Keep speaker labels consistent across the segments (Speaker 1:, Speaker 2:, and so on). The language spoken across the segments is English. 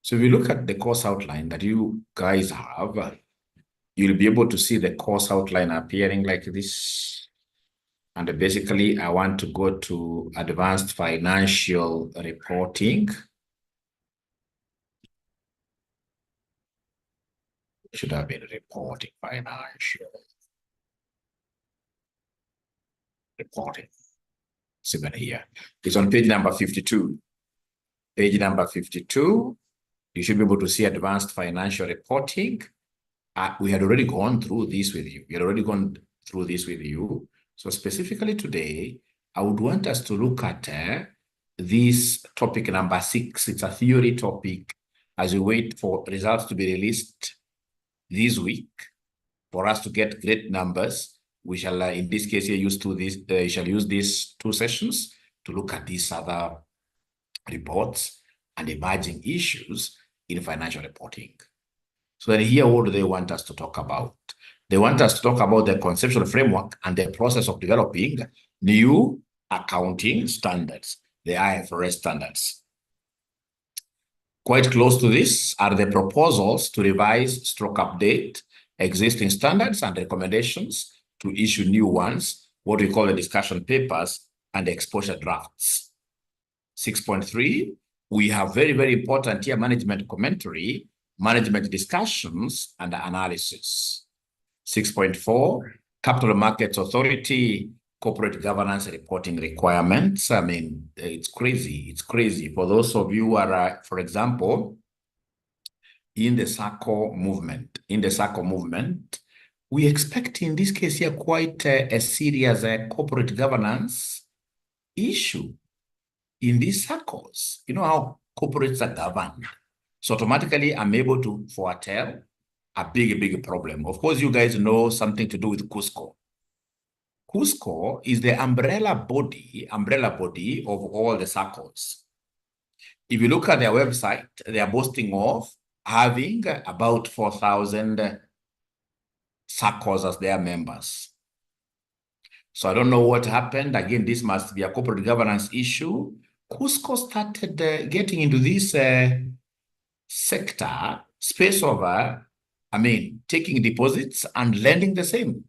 Speaker 1: So if you look at the course outline that you guys have, you'll be able to see the course outline appearing like this. And basically, I want to go to advanced financial reporting. Should have been reporting, financial reporting. It's even here. It's on page number 52. Page number 52. You should be able to see advanced financial reporting. We had already gone through this with you. So specifically today, I would want us to look at this topic number 6. It's a theory topic as we wait for results to be released this week. For us to get great numbers, we shall, in this case, use these 2 sessions to look at these other reports and emerging issues in financial reporting. So then here, what do they want us to talk about? They want us to talk about the conceptual framework and the process of developing new accounting standards, the IFRS standards. Quite close to this are the proposals to revise, update existing standards and recommendations to issue new ones, what we call the discussion papers and exposure drafts. 6.3, we have very, very important here, management commentary, management discussions, and analysis. 6.4, Capital Markets Authority, corporate governance reporting requirements. I mean, it's crazy. It's crazy. For those of you who are, for example, in the SACCO movement, we expect in this case here quite a serious corporate governance issue in these SACCOs. You know how corporates are governed. So automatically, I'm able to foretell a big problem. Of course, you guys know something to do with Cusco. Cusco is the umbrella body of all the SACCOs. If you look at their website, they are boasting of having about 4,000 SACCOs as their members. So I don't know what happened. Again, this must be a corporate governance issue. Cusco started getting into this sector space of, taking deposits and lending the same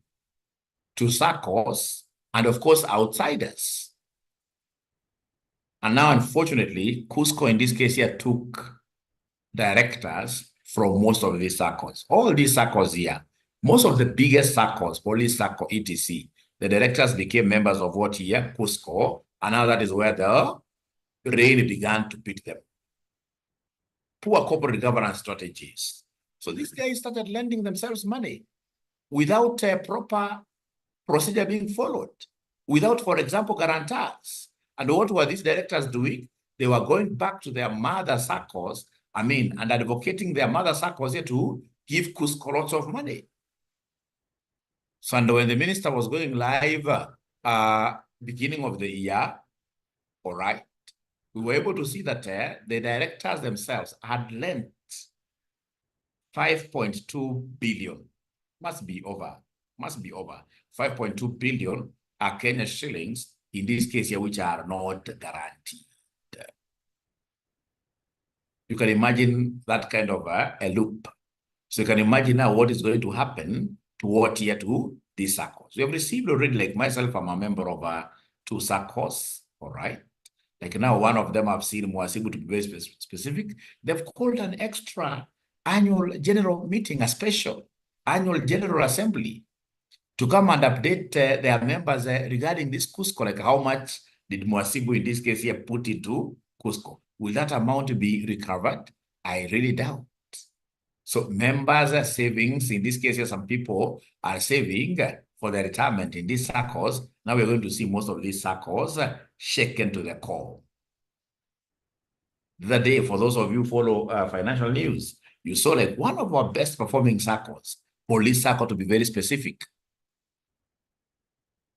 Speaker 1: to SACCOs and, of course, outsiders. And now, unfortunately, Cusco in this case here took directors from most of these SACCOs. All these SACCOs here, most of the biggest SACCOs, Police SACCO, etc., the directors became members of what here, Cusco, and now that is where the rain began to beat them. Poor corporate governance strategies. So these guys started lending themselves money without a proper procedure being followed, without, for example, guarantors. And what were these directors doing? They were going back to their mother SACCOs, and advocating their mother SACCOs here to give Cusco lots of money. So, and when the minister was going live, beginning of the year, all right, we were able to see that the directors themselves had lent 5.2 billion. Must be over. 5.2 billion are Kenya shillings, in this case here, which are not guaranteed. You can imagine that kind of a loop. So you can imagine now what is going to happen to these SACCOs. We have received already, like myself, I'm a member of 2 SACCOs, all right? Like now, one of them I've seen was able to be very specific. They've called an extra annual general meeting, a special annual general assembly to come and update their members regarding this Cusco, like how much did Mwasibu in this case here put into Cusco? Will that amount be recovered? I really doubt. So members' savings, in this case here, some people are saving for their retirement in these SACCOs. Now we're going to see most of these SACCOs shaken to the core. The other day, for those of you who follow financial news, you saw like one of our best performing SACCOs, Police SACCO to be very specific,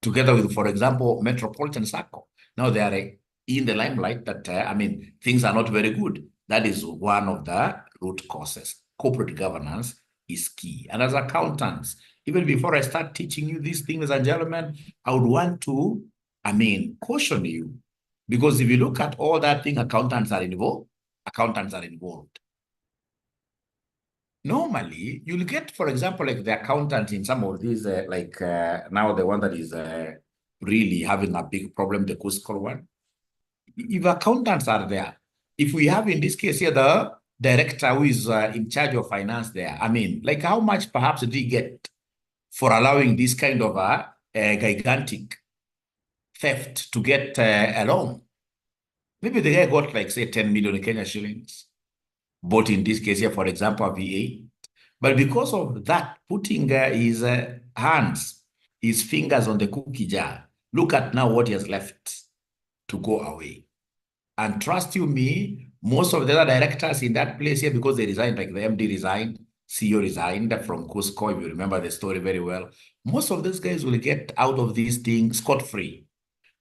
Speaker 1: together with, for example, Metropolitan SACCO. Now they are in the limelight that, things are not very good. That is one of the root causes. Corporate governance is key. And as accountants, even before I start teaching you these things, ladies and gentlemen, I would want to, caution you. Because if you look at all that thing, accountants are involved. normally you'll get, for example, like the accountant in some of these, now the one that is really having a big problem, the Cusco one. If accountants are there, if we have in this case here the director who is in charge of finance there, I mean, like how much perhaps did he get for allowing this kind of a gigantic theft to get a loan? Maybe the guy got like, say, 10 million Kenya shillings, bought in this case here, for example, a VA. But because of that, putting his hands, his fingers on the cookie jar, look at now what he has left to go away. And trust you me, most of the other directors in that place here, because they resigned, like the MD resigned, CEO resigned from Cusco, if you remember the story very well, most of those guys will get out of these things scot-free.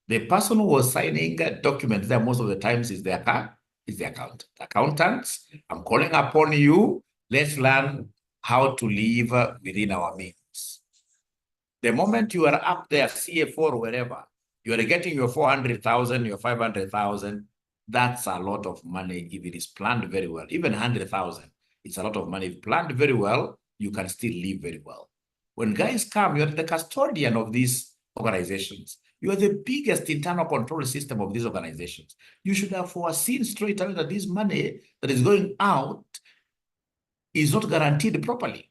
Speaker 1: The person who was signing documents there most of the times is the accountant. Accountants, I'm calling upon you, let's learn how to live within our means. The moment you are up there, CFO or wherever, you are getting your 400,000, your 500,000, that's a lot of money if it is planned very well. Even 100,000, it's a lot of money. If planned very well, you can still live very well. When guys come, you're the custodian of these organizations. You are the biggest internal control system of these organizations. You should have foreseen straight away that this money that is going out is not guaranteed properly.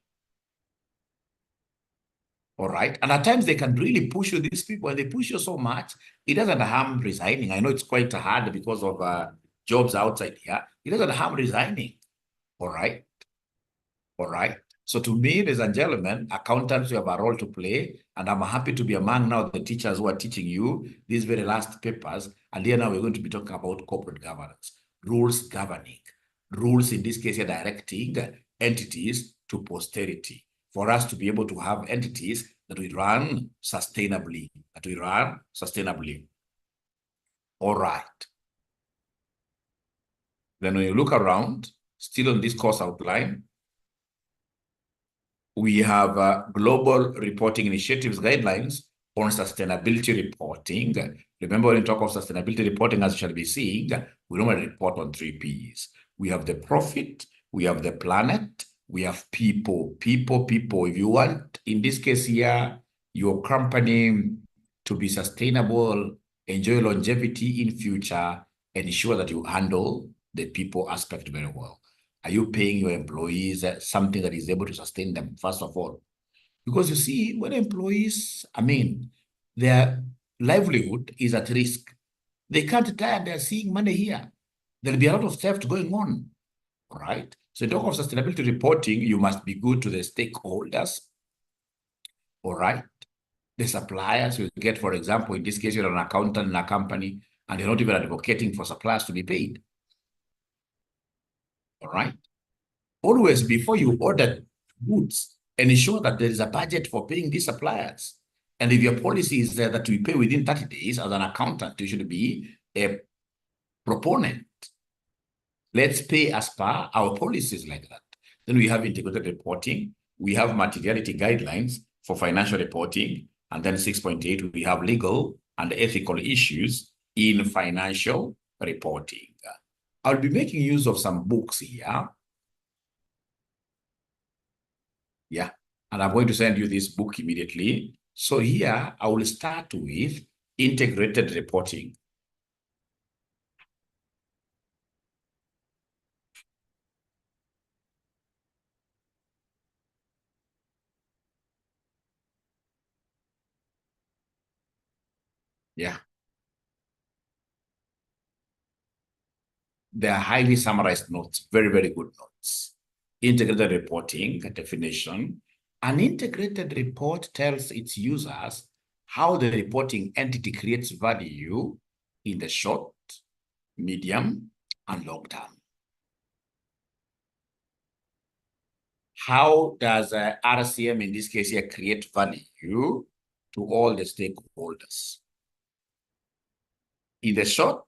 Speaker 1: All right. And at times they can really push you, these people, and they push you so much, it doesn't harm resigning. I know it's quite hard because of jobs outside here. It doesn't harm resigning. All right. All right. So to me, ladies and gentlemen, accountants, you have a role to play. And I'm happy to be among now the teachers who are teaching you these very last papers. And here now we're going to be talking about corporate governance, rules governing, rules in this case are directing entities to posterity, for us to be able to have entities that we run sustainably, All right. Then when you look around, still on this course outline, we have global reporting initiatives guidelines on sustainability reporting. Remember, when we talk of sustainability reporting, as you shall be seeing, we normally report on 3 Ps. We have the profit, we have the planet, we have people. People. If you want, in this case here, your company to be sustainable, enjoy longevity in future, ensure that you handle the people aspect very well. Are you paying your employees something that is able to sustain them, first of all? Because you see, when employees, I mean, their livelihood is at risk. They can't retire, they're seeing money here. There'll be a lot of theft going on, all right? So in talk of sustainability reporting, you must be good to the stakeholders, all right? The suppliers you get, for example, in this case, you're an accountant in a company, and you're not even advocating for suppliers to be paid, all right? Always, before you order goods, ensure that there is a budget for paying these suppliers. And if your policy is that we pay within 30 days, as an accountant, you should be a proponent. Let's pay as per our policies like that. Then we have integrated reporting. We have materiality guidelines for financial reporting. And then 6.8, we have legal and ethical issues in financial reporting. I'll be making use of some books here. Yeah, and I'm going to send you this book immediately. So here, I will start with integrated reporting. Yeah. They are highly summarized notes, very, very good notes. Integrated reporting definition. An integrated report tells its users how the reporting entity creates value in the short, medium, and long term. How does RCM, in this case here, create value to all the stakeholders in the short,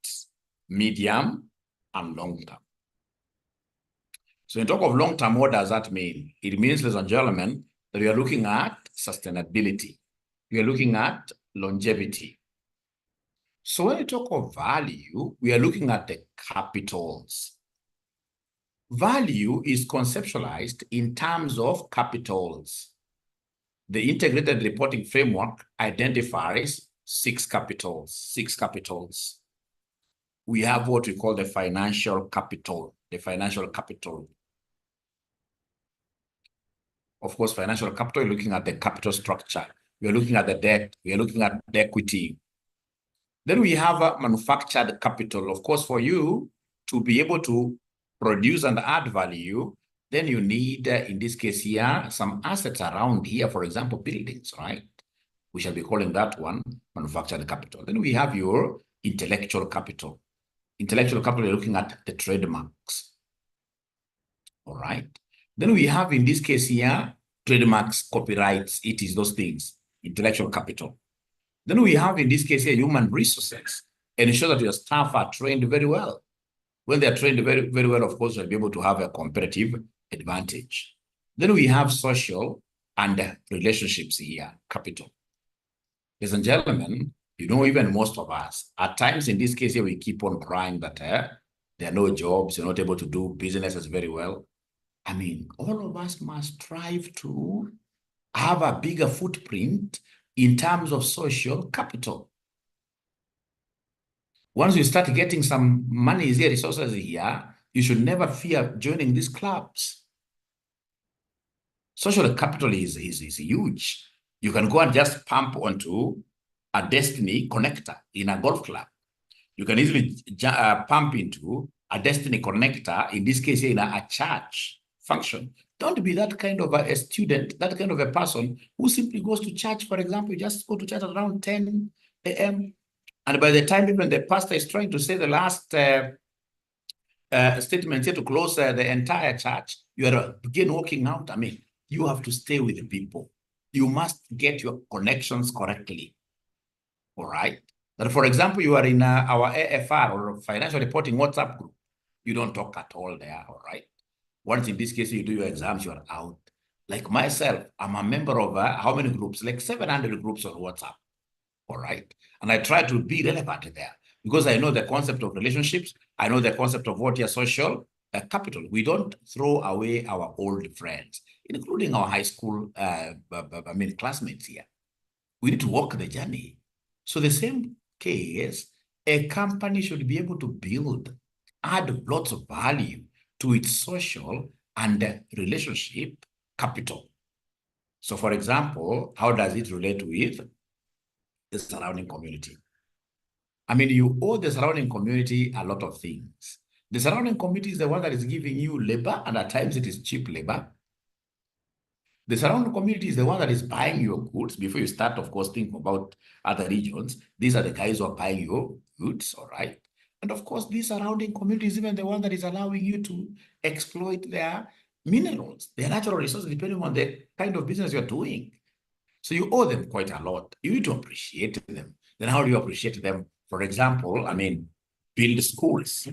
Speaker 1: medium, and long term? So in talk of long term, what does that mean? It means, ladies and gentlemen, that we are looking at sustainability. We are looking at longevity. So when we talk of value, we are looking at the capitals. Value is conceptualized in terms of capitals. The integrated reporting framework identifies six capitals. We have what we call the financial capital. Of course, financial capital, you're looking at the capital structure. We're looking at the debt. We're looking at the equity. Then we have a manufactured capital. Of course, for you to be able to produce and add value, then you need, in this case here, some assets around here, for example, buildings, right? We shall be calling that one manufactured capital. Then we have your intellectual capital. Intellectual capital, you're looking at the trademarks, all right? Then we have, in this case here, trademarks, copyrights, it is those things, intellectual capital. Then we have, in this case here, human resources, and ensure that your staff are trained very well. When they're trained very, very well, of course, you'll be able to have a competitive advantage. Then we have social and relationships here, capital. Ladies and gentlemen, you know, even most of us, at times in this case here, we keep on crying that there are no jobs, you're not able to do businesses very well. I mean, all of us must strive to have a bigger footprint in terms of social capital. Once you start getting some money here, resources here, you should never fear joining these clubs. Social capital is huge. You can go and just pump onto a Destiny connector in a golf club. You can easily pump into a Destiny connector, in this case, in a church function. Don't be that kind of a student, that kind of a person who simply goes to church. For example, you just go to church at around 10 a.m. And by the time even the pastor is trying to say the last statement here to close the entire church, you are begin walking out. I mean, you have to stay with the people. You must get your connections correctly. All right. That, for example, you are in our AFR or financial reporting WhatsApp group. You don't talk at all there. All right. Once in this case, you do your exams, you are out. Like myself, I'm a member of how many groups? Like 700 groups on WhatsApp. All right. And I try to be relevant there because I know the concept of relationships. I know the concept of what your social capital. We don't throw away our old friends, including our high school, classmates here. We need to walk the journey. So the same case, a company should be able to add lots of value to its social and relationship capital. So for example, how does it relate with the surrounding community? I mean, you owe the surrounding community a lot of things. The surrounding community is the one that is giving you labor, and at times it is cheap labor. The surrounding community is the one that is buying your goods. Before you start, of course, think about other regions. These are the guys who are buying your goods, all right? And of course, these surrounding communities, even the one that is allowing you to exploit their minerals, their natural resources, depending on the kind of business you're doing. So you owe them quite a lot. You need to appreciate them. Then how do you appreciate them? For example, I mean, build schools,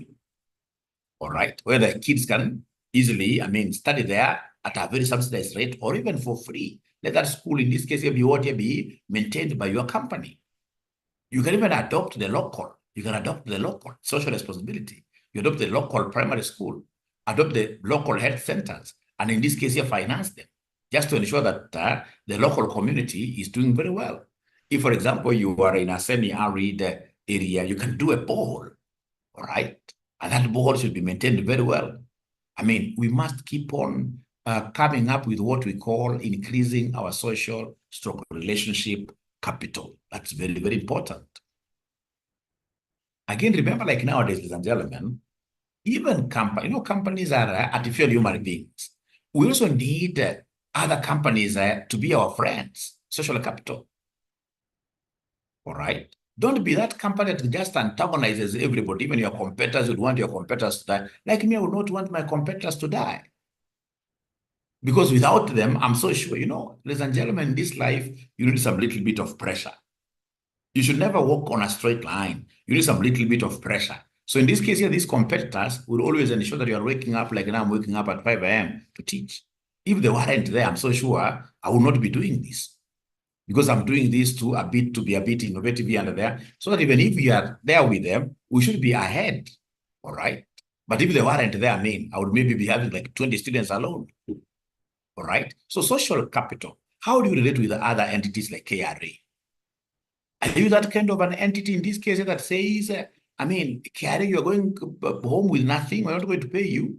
Speaker 1: all right, where the kids can easily, study there at a very subsidized rate or even for free. Let that school, in this case, be maintained by your company. You can even adopt the local. You can adopt the local social responsibility. You adopt the local primary school, adopt the local health centers, and in this case, you finance them, just to ensure that the local community is doing very well. If, for example, you are in a semi-arid area, you can do a borehole, all right? And that borehole should be maintained very well. I mean, we must keep on coming up with what we call increasing our social relationship capital. That's very, very important. Again, remember, like nowadays, ladies and gentlemen, even companies are artificial human beings. We also need other companies to be our friends, social capital. All right? Don't be that company that just antagonizes everybody. Even your competitors would want your competitors to die. Like me, I would not want my competitors to die. Because without them, I'm so sure, ladies and gentlemen, in this life, you need some little bit of pressure. You should never walk on a straight line. You need some little bit of pressure. So in this case here, these competitors will always ensure that you are waking up like now I'm waking up at 5 a.m. to teach. If they weren't there, I'm so sure I will not be doing this. Because I'm doing this to be a bit innovative here and there, so that even if we are there with them, we should be ahead, all right? But if they weren't there, I would maybe be having like 20 students alone. All right. So social capital, how do you relate with other entities like KRA? Are you that kind of an entity in this case that says, KRA, you're going home with nothing, we're not going to pay you?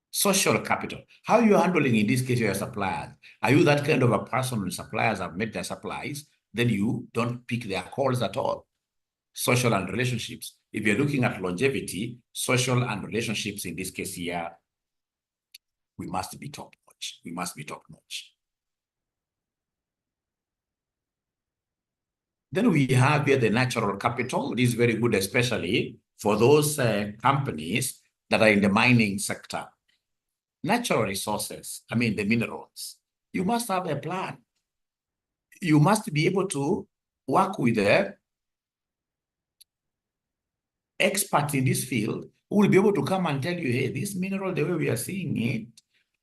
Speaker 1: Social capital, how are you handling in this case your suppliers? Are you that kind of a person when suppliers have made their supplies, then you don't pick their calls at all? Social and relationships. If you're looking at longevity, social and relationships in this case here, we must be top notch. We must be top notch. Then we have here the natural capital. This is very good, especially for those companies that are in the mining sector. Natural resources, the minerals. You must have a plan. You must be able to work with the experts in this field who will be able to come and tell you, hey, this mineral, the way we are seeing it,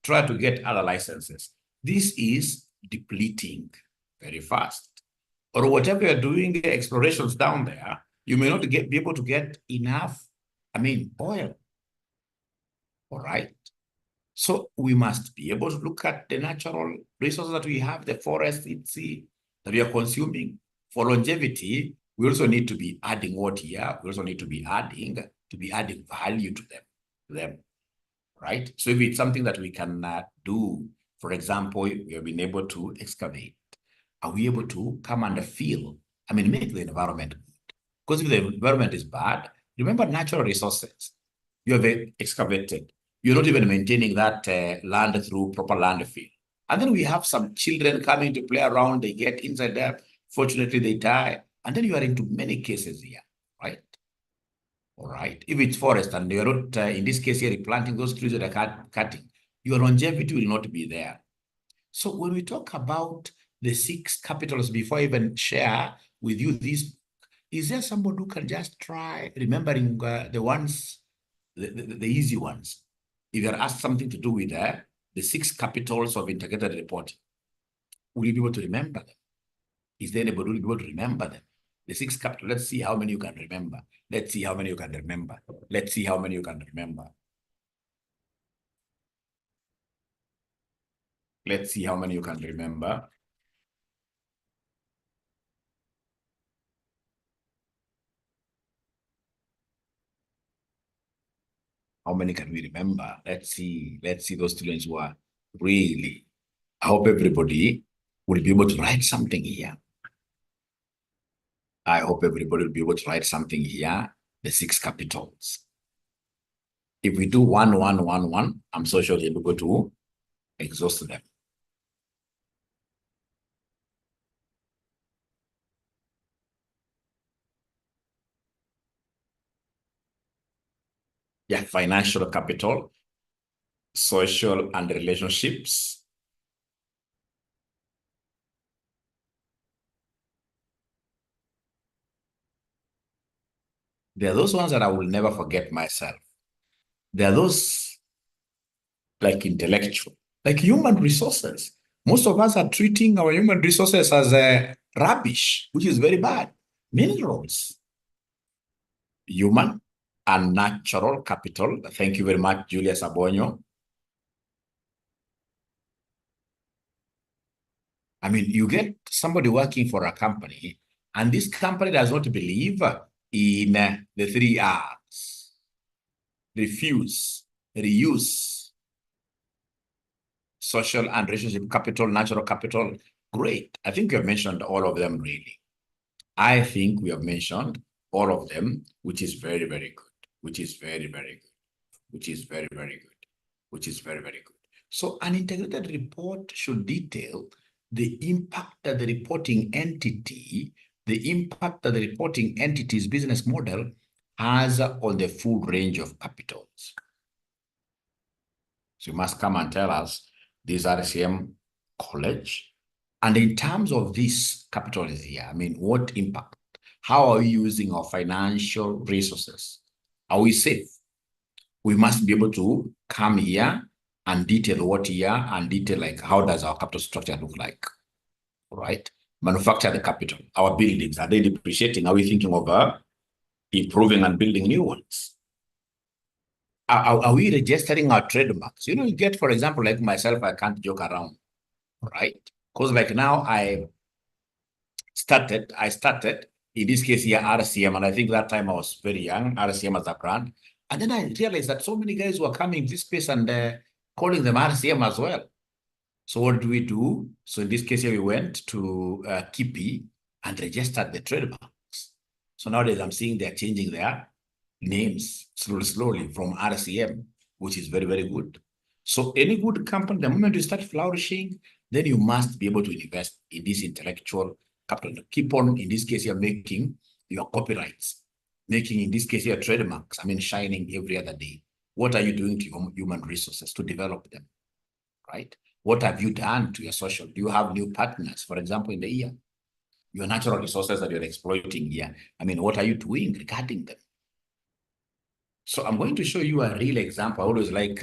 Speaker 1: try to get other licenses. This is depleting very fast. Or whatever you're doing explorations down there, you may not be able to get enough, oil. All right. So we must be able to look at the natural resources that we have, the forest, sea that we are consuming. For longevity, we also need to be adding what here? We also need to be adding value to them, right? So if it's something that we can do, for example, we have been able to excavate. Are we able to come and feel, make the environment good? Because if the environment is bad, remember natural resources. You have excavated. You're not even maintaining that land through proper landfill. And then we have some children coming to play around. They get inside there. Fortunately, they die. And then you are into many cases here, right? All right. If it's forest and you're not, in this case here, replanting those trees that are cutting, your longevity will not be there. So when we talk about the 6 capitals, before I even share with you this, is there someone who can just try remembering the ones, the easy ones? If you're asked something to do with the 6 capitals of integrated reporting, will you be able to remember them? Is there anybody who will be able to remember them? The 6 capitals, let's see how many you can remember. Let's see how many you can remember. Let's see how many you can remember. Let's see how many you can remember. How many can we remember? Let's see those students who are really, I hope everybody will be able to write something here. I hope everybody will be able to write something here, the 6 capitals. If we do 1, 1, 1, 1, I'm so sure you'll be able to exhaust them. Yeah, financial capital, social and relationships. There are those ones that I will never forget myself. There are those like intellectual, like human resources. Most of us are treating our human resources as rubbish, which is very bad. Minerals, human and natural capital. Thank you very much, Julia Sabonyo. You get somebody working for a company, and this company does not believe in the 3 R's. Refuse, reuse, social and relationship capital, natural capital. Great. I think we have mentioned all of them, really. I think we have mentioned all of them, which is very, very good, which is very, very good, which is very, very good, which is very, very good. So an integrated report should detail the impact that the reporting entity's business model has on the full range of capitals. So you must come and tell us, this RCM college, and in terms of this capital here, what impact? How are we using our financial resources? Are we safe? We must be able to come here and detail what here and detail like how does our capital structure look like, right? Manufacture the capital. Our buildings, are they depreciating? Are we thinking of improving and building new ones? are we registering our trademarks? You know, you get, for example, like myself, I can't joke around, right? Because like now I started, in this case here, RCM, and I think that time I was very young, RCM as a brand. And then I realized that so many guys were coming to this space and calling them RCM as well. So what do we do? So in this case here, we went to KIPI and registered the trademarks. So nowadays I'm seeing they're changing their names slowly from RCM, which is very, very good. So any good company, the moment you start flourishing, then you must be able to invest in this intellectual capital. Keep on, in this case, you're making your copyrights, making, in this case, your trademarks, I mean, shining every other day. What are you doing to your human resources to develop them, right? What have you done to your social? Do you have new partners, for example, in the year? Your natural resources that you're exploiting here. I mean, what are you doing regarding them? So I'm going to show you a real example. I always like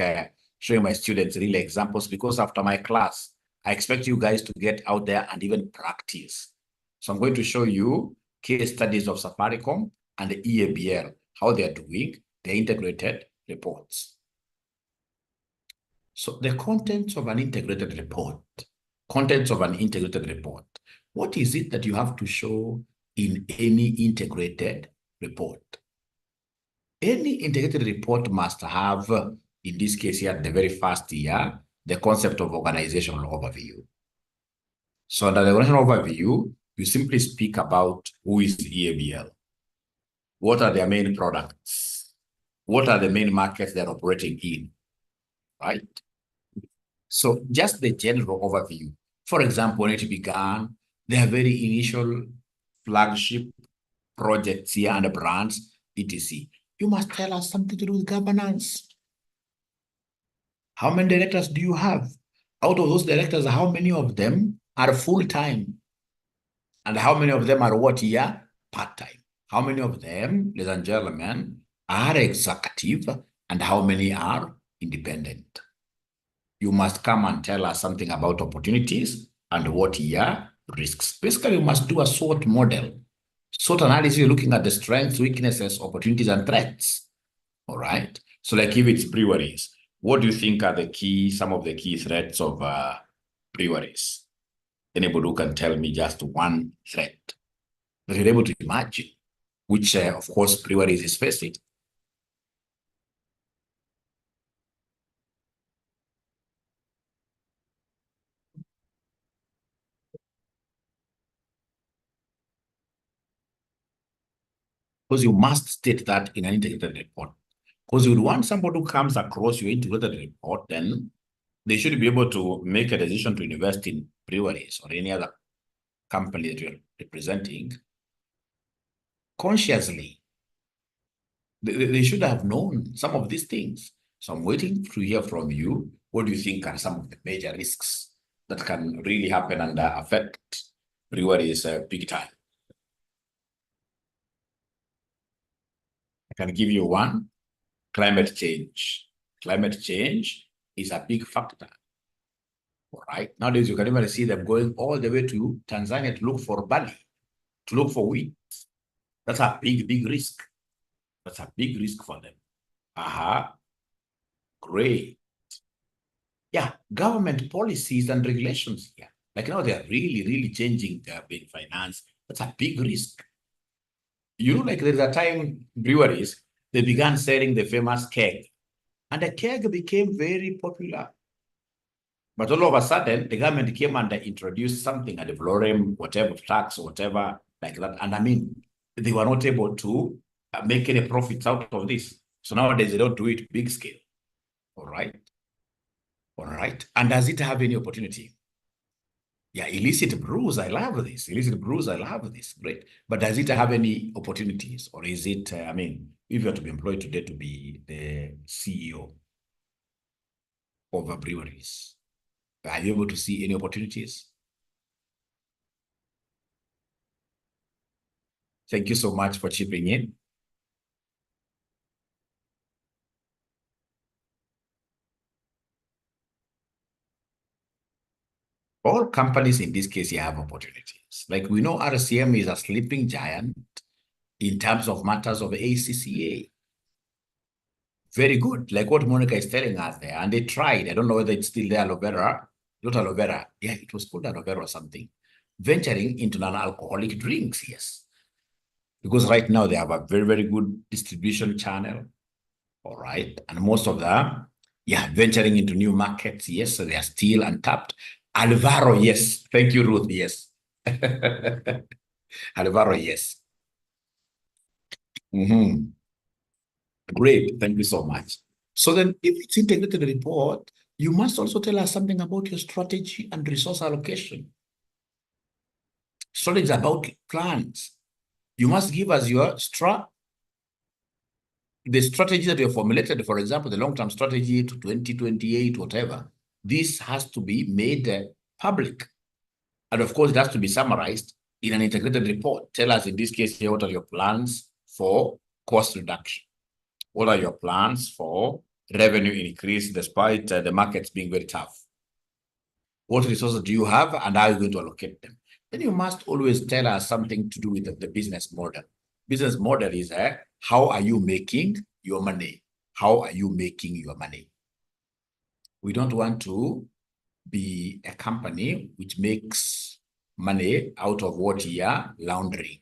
Speaker 1: showing my students real examples because after my class, I expect you guys to get out there and even practice. So I'm going to show you case studies of Safaricom and the EABL, how they're doing the integrated reports. So the contents of an integrated report, what is it that you have to show in any integrated report? Any integrated report must have, in this case here, the very first year, the concept of organizational overview. So under the organizational overview, you simply speak about who is EABL, what are their main products, what are the main markets they're operating in, right? So just the general overview. For example, when it began, their very initial flagship projects here and brands, etc. You must tell us something to do with governance. How many directors do you have? Out of those directors, how many of them are full-time? And how many of them are what year? Part-time. How many of them, ladies and gentlemen, are executive and how many are independent? You must come and tell us something about opportunities and what year risks. Basically, you must do a SWOT model. SWOT analysis, you're looking at the strengths, weaknesses, opportunities, and threats. All right. So like if it's breweries, what do you think are some of the key threats of breweries? Anybody who can tell me just one threat that you're able to imagine, which of course breweries is facing? Because you must state that in an integrated report. Because you would want somebody who comes across your integrated report, then they should be able to make a decision to invest in breweries or any other company that you're representing consciously. They should have known some of these things. So I'm waiting to hear from you. What do you think are some of the major risks that can really happen and affect breweries big time? I can give you one, climate change. Climate change is a big factor. All right. Nowadays, you can even see them going all the way to Tanzania to look for barley, to look for wheat. That's a big, big risk. That's a big risk for them. Great. Yeah, government policies and regulations here. Like now they're really changing their big finance. That's a big risk. You know, like there's a time breweries, they began selling the famous keg. And the keg became very popular. But all of a sudden, the government came and introduced something at the valorem, whatever tax or whatever like that. And I mean, they were not able to make any profits out of this. So nowadays, they don't do it big scale. All right. All right. And does it have any opportunity? Yeah, illicit brews, I love this. Illicit brews, I love this. Great. But does it have any opportunities? Or is it, I mean, if you are to be employed today to be the CEO of breweries, are you able to see any opportunities? Thank you so much for chipping in. All companies in this case, you have opportunities. Like we know RCM is a sleeping giant in terms of matters of ACCA. Very good, like what Monica is telling us there. And they tried. I don't know whether it's still there, aloe vera. Not aloe vera. Yeah, it was called aloe vera or something. Venturing into non-alcoholic drinks, yes. Because right now they have a very, very good distribution channel. All right. And most of them, yeah, venturing into new markets, yes. So they are still untapped. Alvaro, yes. Thank you, Ruth. Yes. Alvaro, yes. Great. Thank you so much. So then if it's integrated report, you must also tell us something about your strategy and resource allocation. Strategy about plans. You must give us your the strategy that you have formulated, for example, the long-term strategy to 2028, whatever. This has to be made public. And of course, it has to be summarized in an integrated report. Tell us, in this case here, what are your plans for cost reduction? What are your plans for revenue increase despite the markets being very tough? What resources do you have and how are you going to allocate them? Then you must always tell us something to do with the business model. Business model is how are you making your money? How are you making your money? We don't want to be a company which makes money out of what we are laundering.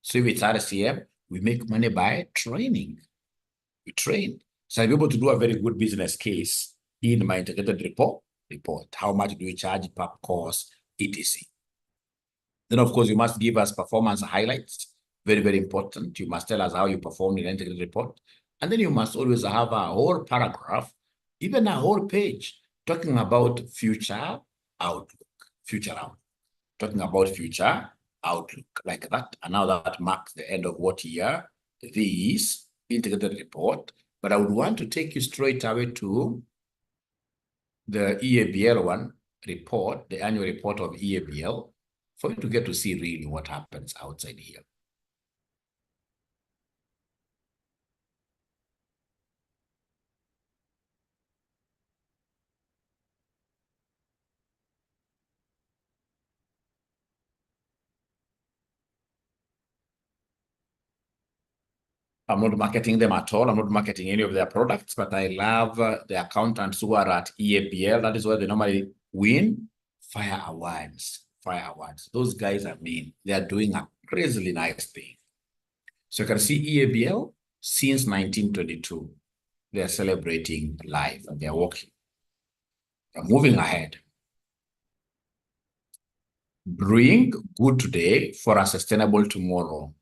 Speaker 1: So if it's RCM, we make money by training. We train. So I'm able to do a very good business case in my integrated report. How much do we charge per course, etc. Then, of course, you must give us performance highlights. Very, very important. You must tell us how you performed in the integrated report. And then you must always have a whole paragraph, even a whole page, talking about future outlook, talking about future outlook like that. And now that marks the end of what year this integrated report. But I would want to take you straight away to the EABL one report, the annual report of EABL, for you to get to see really what happens outside here. I'm not marketing them at all. I'm not marketing any of their products, but I love the accountants who are at EABL. That is where they normally win Fire Awards. Those guys are mean. They are doing a crazily nice thing. So you can see EABL since 1922. They are celebrating life and they are working. They're moving ahead. Brewing good today for a sustainable tomorrow.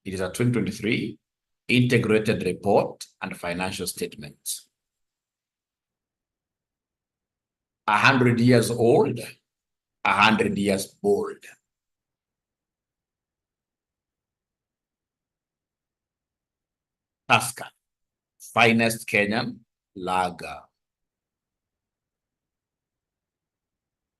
Speaker 1: It is a 2023 integrated report and financial statements. 100 years old, 100 years bold. Tusker, finest Kenyan lager.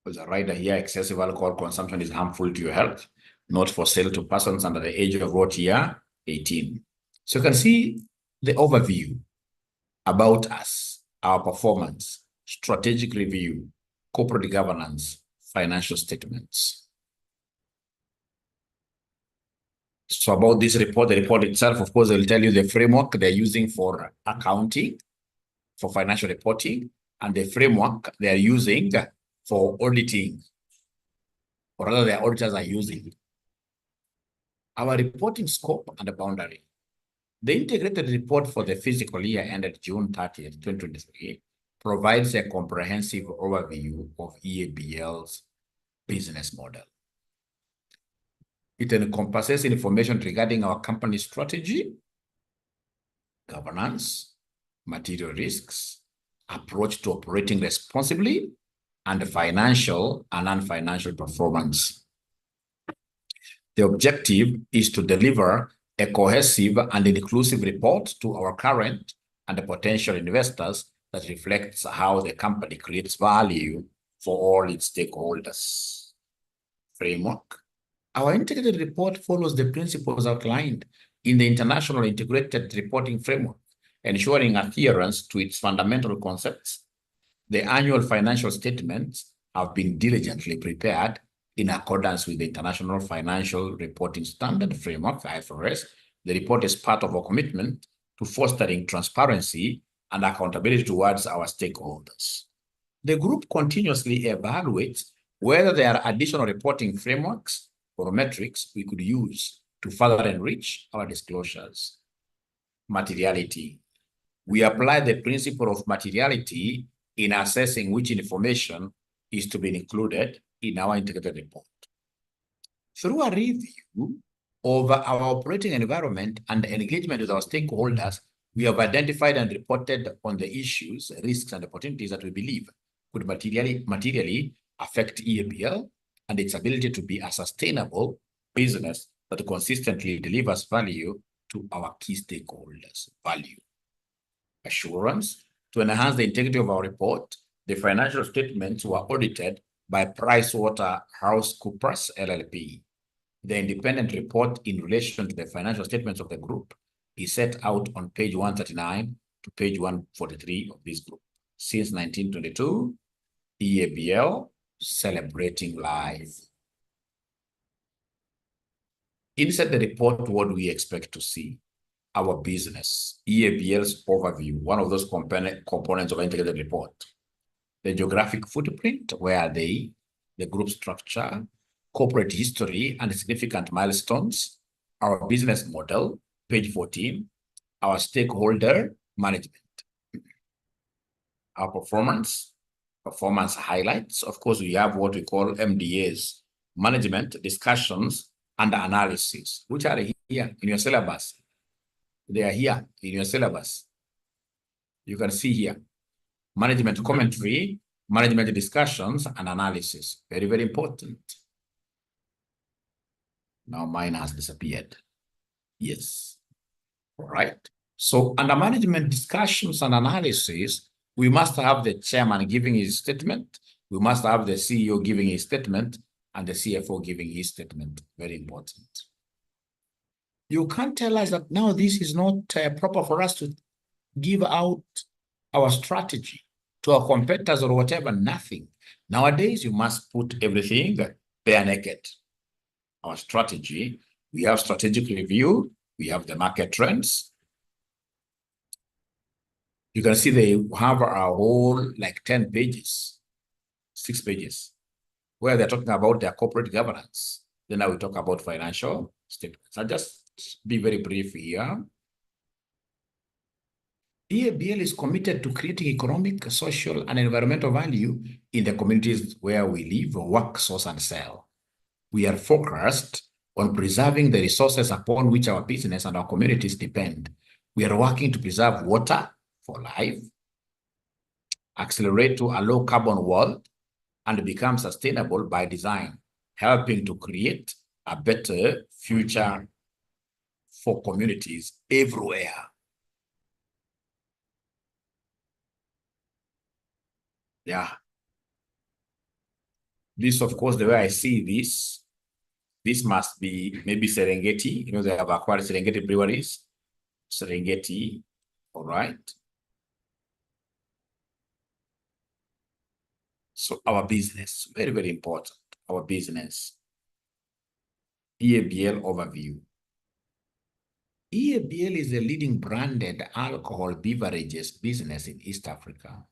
Speaker 1: There's a rider here, excessive alcohol consumption is harmful to your health, not for sale to persons under the age of what year? 18. So you can see the overview about us, our performance, strategic review, corporate governance, financial statements. So about this report, the report itself, of course, will tell you the framework they're using for accounting, for financial reporting, and the framework they're using for auditing, or rather their auditors are using. Our reporting scope and the boundary. The integrated report for the fiscal year ended June 30th, 2023, provides a comprehensive overview of EABL's business model. It encompasses information regarding our company strategy, governance, material risks, approach to operating responsibly, and financial and non-financial performance. The objective is to deliver a cohesive and inclusive report to our current and potential investors that reflects how the company creates value for all its stakeholders. Framework. Our integrated report follows the principles outlined in the International Integrated Reporting Framework, ensuring adherence to its fundamental concepts. The annual financial statements have been diligently prepared in accordance with the International Financial Reporting Standard Framework, IFRS. The report is part of our commitment to fostering transparency and accountability towards our stakeholders. The group continuously evaluates whether there are additional reporting frameworks or metrics we could use to further enrich our disclosures. Materiality. We apply the principle of materiality in assessing which information is to be included in our integrated report. Through a review of our operating environment and engagement with our stakeholders, we have identified and reported on the issues, risks, and opportunities that we believe could materially affect EABL and its ability to be a sustainable business that consistently delivers value to our key stakeholders. Value. Assurance. To enhance the integrity of our report, the financial statements were audited by PricewaterhouseCoopers LLP. The independent report in relation to the financial statements of the group is set out on page 139 to page 143 of this group. Since 1922, EABL celebrating life. Inside the report, what do we expect to see? Our business, EABL's overview, one of those components of integrated report. The geographic footprint, where are they? The group structure, corporate history and significant milestones, our business model, page 14, our stakeholder management, our performance highlights. Of course, we have what we call MDAs, management discussions and analysis, which are here in your syllabus. They are here in your syllabus. You can see here, management commentary, management discussions and analysis. Very, very important. Now mine has disappeared. Yes. All right. So under management discussions and analysis, we must have the chairman giving his statement. We must have the CEO giving his statement and the CFO giving his statement. Very important. You can't tell us that now this is not proper for us to give out our strategy to our competitors or whatever, nothing. Nowadays, you must put everything bare naked. Our strategy, we have strategic review, we have the market trends. You can see they have a whole like 10 pages, 6 pages, where they're talking about their corporate governance. Then I will talk about financial statements. I'll just be very brief here. EABL is committed to creating economic, social, and environmental value in the communities where we live, work, source, and sell. We are focused on preserving the resources upon which our business and our communities depend. We are working to preserve water for life, accelerate to a low-carbon world, and become sustainable by design, helping to create a better future for communities everywhere. Yeah. This, of course, the way I see this must be maybe Serengeti. You know, they have acquired Serengeti breweries. Serengeti, all right. So our business, very, very important. Our business. EABL overview. EABL is a leading branded alcohol beverages business in East Africa.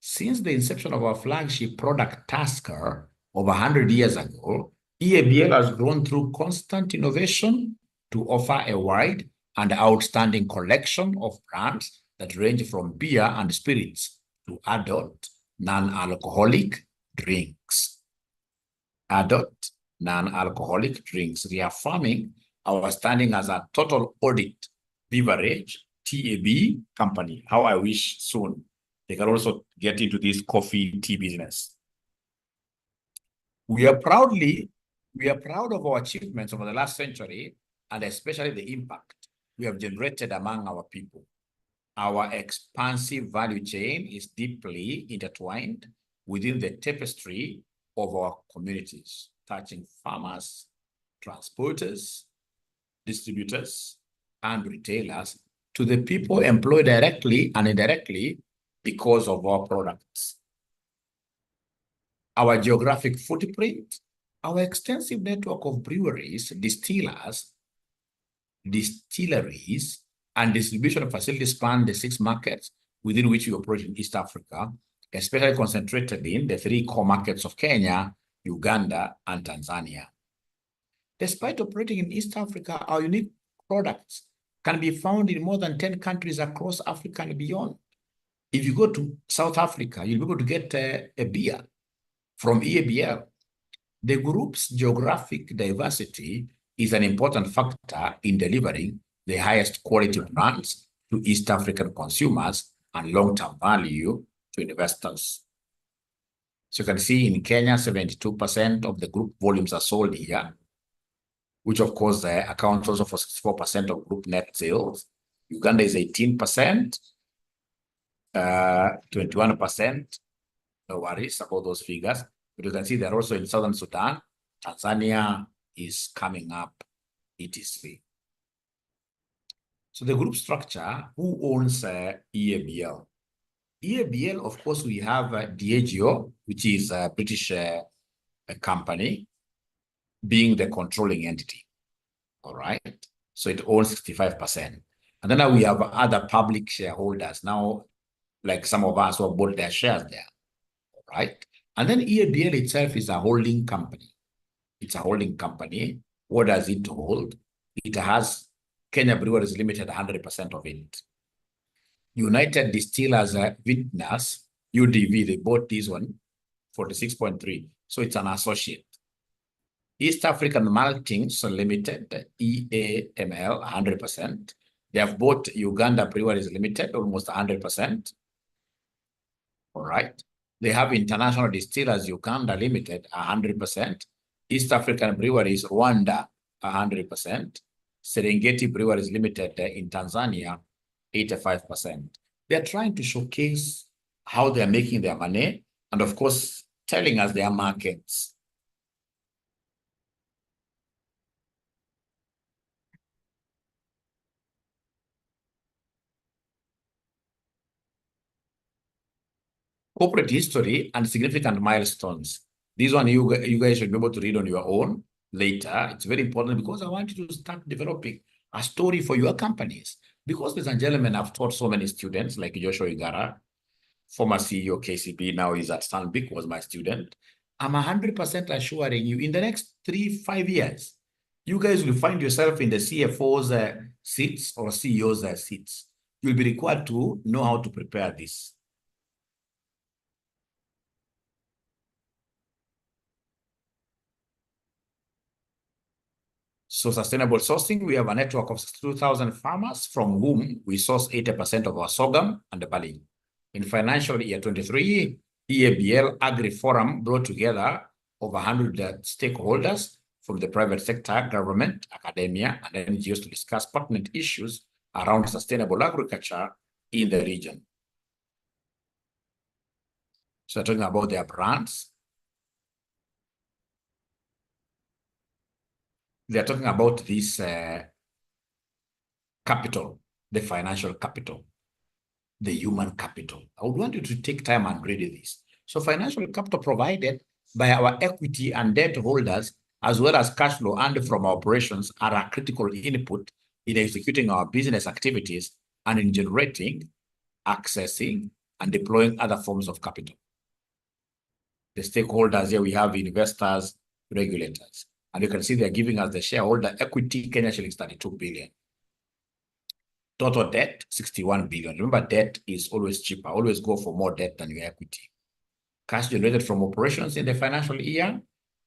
Speaker 1: Since the inception of our flagship product, Tusker, over 100 years ago, EABL has grown through constant innovation to offer a wide and outstanding collection of brands that range from beer and spirits to adult non-alcoholic drinks. Adult non-alcoholic drinks, reaffirming our standing as a total audit beverage TAB company. How I wish soon they can also get into this coffee tea business. We are proud of our achievements over the last century, and especially the impact we have generated among our people. Our expansive value chain is deeply intertwined within the tapestry of our communities, touching farmers, transporters, distributors, and retailers to the people employed directly and indirectly because of our products. Our geographic footprint, our extensive network of breweries, distilleries, and distribution facilities span the 6 markets within which we operate in East Africa, especially concentrated in the 3 core markets of Kenya, Uganda, and Tanzania. Despite operating in East Africa, our unique products can be found in more than 10 countries across Africa and beyond. If you go to South Africa, you'll be able to get a beer from EABL. The group's geographic diversity is an important factor in delivering the highest quality brands to East African consumers and long-term value to investors. So you can see in Kenya, 72% of the group volumes are sold here, which of course accounts also for 64% of group net sales. Uganda is 18%, 21%. No worries about those figures. But you can see they're also in Southern Sudan. Tanzania is coming up, etc. So the group structure, who owns EABL? EABL, of course, we have Diageo, which is a British company, being the controlling entity. All right. So it owns 65%. And then now we have other public shareholders now, like some of us who have bought their shares there. All right. And then EABL itself is a holding company. It's a holding company. What does it hold? It has Kenya Breweries Limited, 100% of it. United Distillers Vintners, UDV, they bought this one, 46.3. So it's an associate. East African Maltings Limited, EAML, 100%. They have bought Uganda Breweries Limited, almost 100%. All right. They have International Distillers Uganda Limited, 100%. East African Breweries Rwanda, 100%. Serengeti Breweries Limited in Tanzania, 85%. They're trying to showcase how they're making their money and, of course, telling us their markets. Corporate history and significant milestones. This one you guys should be able to read on your own later. It's very important because I want you to start developing a story for your companies. Because, ladies and gentlemen, I've taught so many students like Joshua Igara, former CEO KCB, now is at Stanbic, was my student. I'm 100% assuring you, in the next 3-5 years, you guys will find yourself in the CFO's seats or CEO's seats. You'll be required to know how to prepare this. So sustainable sourcing, we have a network of 2,000 farmers from whom we source 80% of our sorghum and the barley. In financial year 23, EABL Agri Forum brought together over 100 stakeholders from the private sector, government, academia, and NGOs to discuss pertinent issues around sustainable agriculture in the region. So talking about their brands, they're talking about this capital, the financial capital, the human capital. I would want you to take time and read this. So financial capital provided by our equity and debt holders, as well as cash flow and from our operations, are a critical input in executing our business activities and in generating, accessing, and deploying other forms of capital. The stakeholders here, we have investors, regulators. And you can see they're giving us the shareholder equity, Kenya shillings 32 billion. Total debt, 61 billion. Remember, debt is always cheaper. Always go for more debt than your equity. Cash generated from operations in the financial year,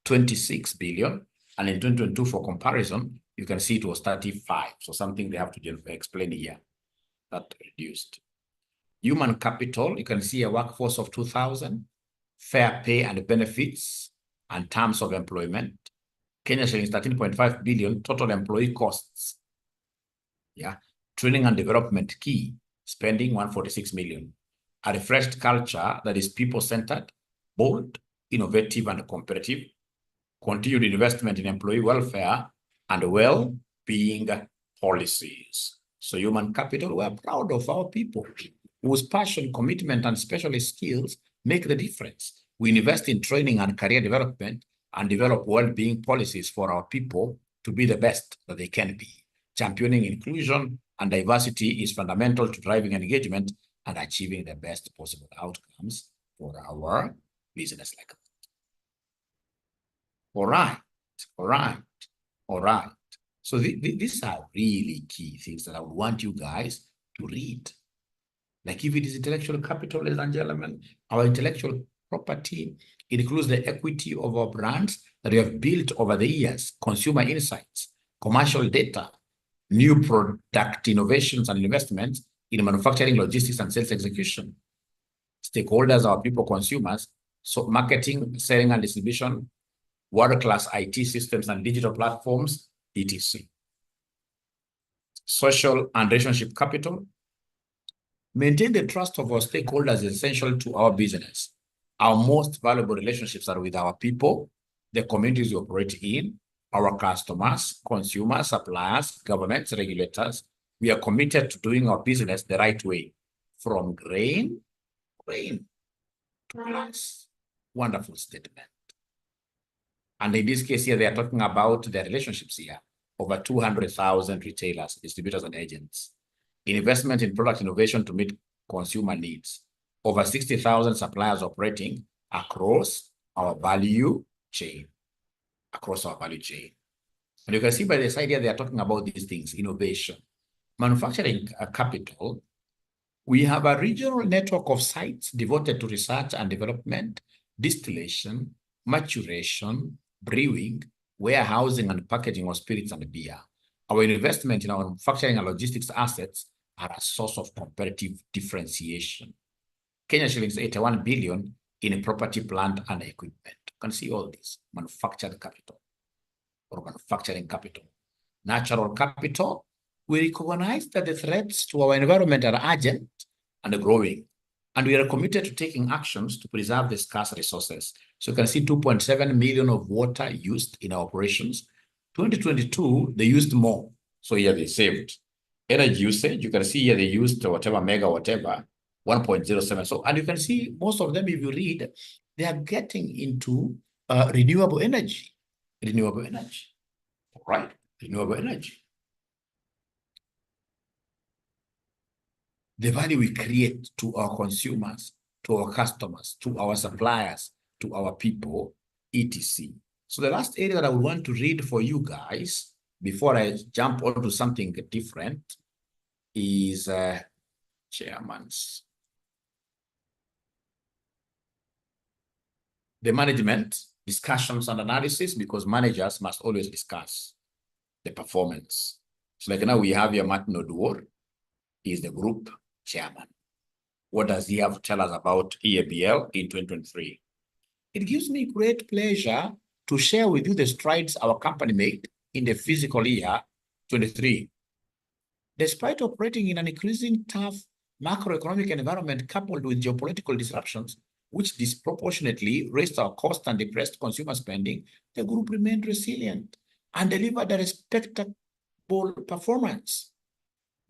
Speaker 1: 26 billion. And in 2022, for comparison, you can see it was 35. So something they have to explain here. That reduced. Human capital, you can see a workforce of 2,000. Fair pay and benefits and terms of employment. Kenya shillings 13.5 billion, total employee costs. Yeah. Training and development key, spending 146 million. A refreshed culture that is people-centered, bold, innovative, and competitive. Continued investment in employee welfare and well-being policies. So human capital, we're proud of our people whose passion, commitment, and specialist skills make the difference. We invest in training and career development and develop well-being policies for our people to be the best that they can be, championing inclusion and diversity is fundamental to driving engagement and achieving the best possible outcomes for our business. All right. So these are really key things that I would want you guys to read. Like if it is intellectual capital, ladies and gentlemen, our intellectual property includes the equity of our brands that we have built over the years, consumer insights, commercial data, new product innovations and investments in manufacturing, logistics, and sales execution. Stakeholders are people, consumers, so marketing, selling, and distribution, world-class IT systems and digital platforms, etc. Social and relationship capital. Maintain the trust of our stakeholders is essential to our business. Our most valuable relationships are with our people, the communities we operate in, our customers, consumers, suppliers, governments, regulators. We are committed to doing our business the right way, from grain to glass. Wonderful statement. And in this case here, they are talking about their relationships here. Over 200,000 retailers, distributors, and agents. Investment in product innovation to meet consumer needs. Over 60,000 suppliers operating across our value chain. And you can see by this idea, they are talking about these things, innovation. Manufacturing capital, we have a regional network of sites devoted to research and development, distillation, maturation, brewing, warehousing, and packaging of spirits and beer. Our investment in our manufacturing and logistics assets are a source of competitive differentiation. Kenya shillings 81 billion in property, plant, and equipment. You can see all this. Manufactured capital or manufacturing capital. Natural capital, we recognize that the threats to our environment are urgent and growing, and we are committed to taking actions to preserve the scarce resources. So you can see 2.7 million of water used in our operations. 2022, they used more. So here they saved. Energy usage, you can see here they used whatever, mega, whatever, 1.07. So, and you can see most of them, if you read, they are getting into renewable energy. Right? Renewable energy. The value we create to our consumers, to our customers, to our suppliers, to our people, etc. So the last area that I would want to read for you guys before I jump onto something different is chairman's. The management discussions and analysis, because managers must always discuss the performance. So like now we have here Martin Oduor, he is the group chairman. What does he have to tell us about EABL in 2023? It gives me great pleasure to share with you the strides our company made in the fiscal year 23. Despite operating in an increasing tough macroeconomic environment coupled with geopolitical disruptions, which disproportionately raised our cost and depressed consumer spending, the group remained resilient and delivered a respectable performance.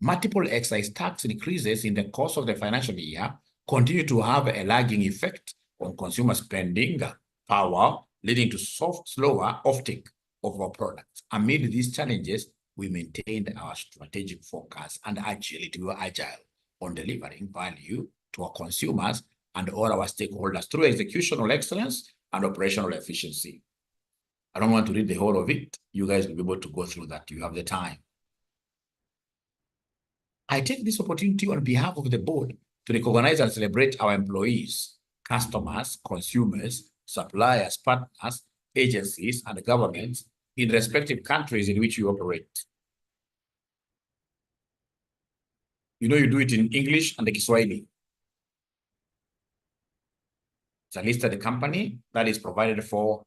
Speaker 1: Multiple excise tax increases in the course of the financial year continue to have a lagging effect on consumer spending power, leading to slower offtake of our products. Amid these challenges, we maintained our strategic focus and agility. We were agile on delivering value to our consumers and all our stakeholders through executional excellence and operational efficiency. I don't want to read the whole of it. You guys will be able to go through that. You have the time. I take this opportunity on behalf of the board to recognize and celebrate our employees, customers, consumers, suppliers, partners, agencies, and governments in respective countries in which you operate. You know, you do it in English and the Kiswahili. It's a listed company that is provided for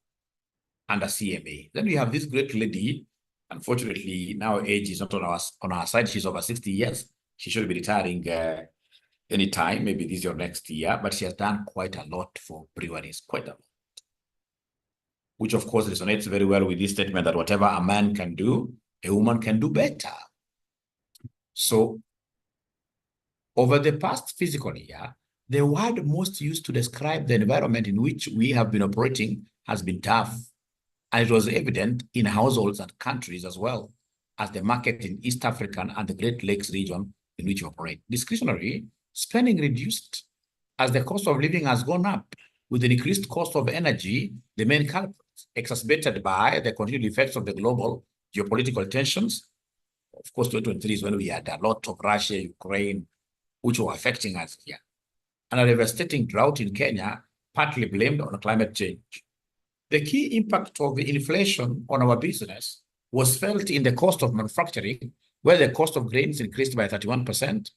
Speaker 1: under CMA. Then we have this great lady. Unfortunately, now age is not on our side. She's over 60 years. She should be retiring anytime, maybe this or next year, but she has done quite a lot for breweries, quite a lot. Which of course resonates very well with this statement that whatever a man can do, a woman can do better. So over the past fiscal year, the word most used to describe the environment in which we have been operating has been tough. And it was evident in households and countries as well. as the market in East African and the Great Lakes region in which you operate. Discretionary spending reduced as the cost of living has gone up, with the increased cost of energy, the main culprit, exacerbated by the continued effects of the global geopolitical tensions. Of course, 2023 is when we had a lot of Russia, Ukraine, which were affecting us here. And a devastating drought in Kenya, partly blamed on climate change. The key impact of the inflation on our business was felt in the cost of manufacturing, where the cost of grains increased by 31%,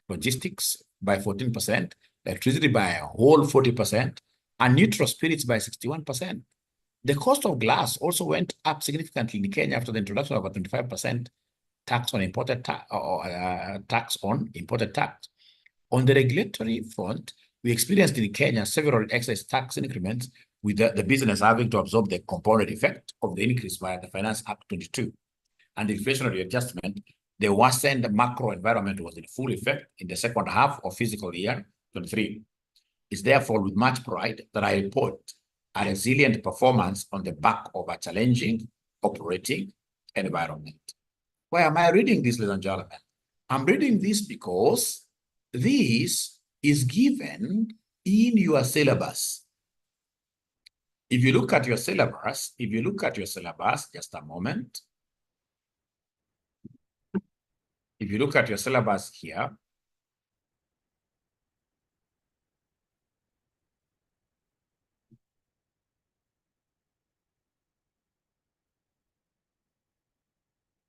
Speaker 1: logistics by 14%, electricity by a whole 40%, and neutral spirits by 61%. The cost of glass also went up significantly in Kenya after the introduction of a 25% tax on imported tax. On the regulatory front, we experienced in Kenya several excise tax increments, with the business having to absorb the compounded effect of the increase via the Finance Act 22. And the inflationary adjustment, the worsened macro environment was in full effect in the second half of fiscal year 23. It's therefore with much pride that I report a resilient performance on the back of a challenging operating environment. Why am I reading this, ladies and gentlemen? I'm reading this because this is given in your syllabus. If you look at your syllabus, just a moment. If you look at your syllabus here,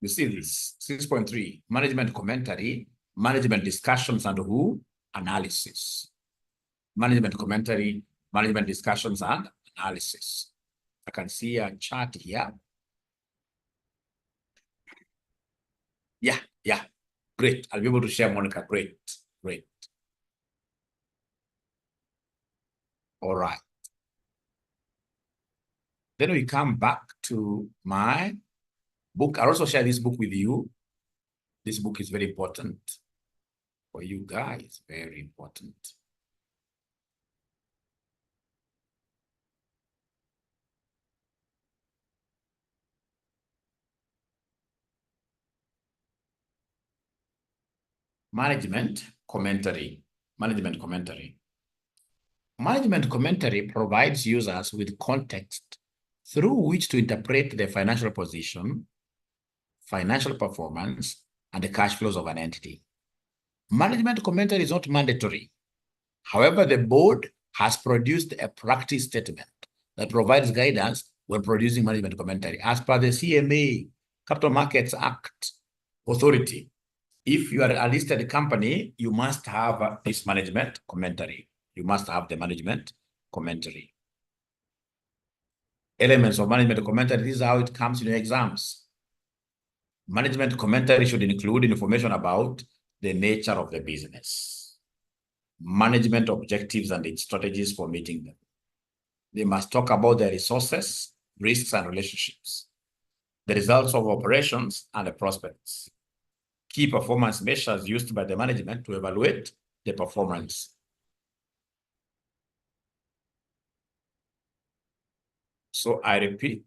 Speaker 1: you see this, 6.3, management commentary, management discussions and who? Analysis. Management commentary, management discussions and analysis. I can see a chart here. Yeah, great. I'll be able to share, Monica. Great. All right. Then we come back to my book. I'll also share this book with you. This book is very important for you guys, very important. Management commentary. Management commentary provides users with context through which to interpret the financial position, financial performance, and the cash flows of an entity. Management commentary is not mandatory. However, the board has produced a practice statement that provides guidance when producing management commentary. As per the CMA, Capital Markets Act Authority, if you are a listed company, you must have this management commentary. You must have the management commentary. Elements of management commentary, this is how it comes in your exams. Management commentary should include information about the nature of the business, management objectives and its strategies for meeting them. They must talk about the resources, risks, and relationships, the results of operations, and the prospects. Key performance measures used by the management to evaluate the performance. So I repeat,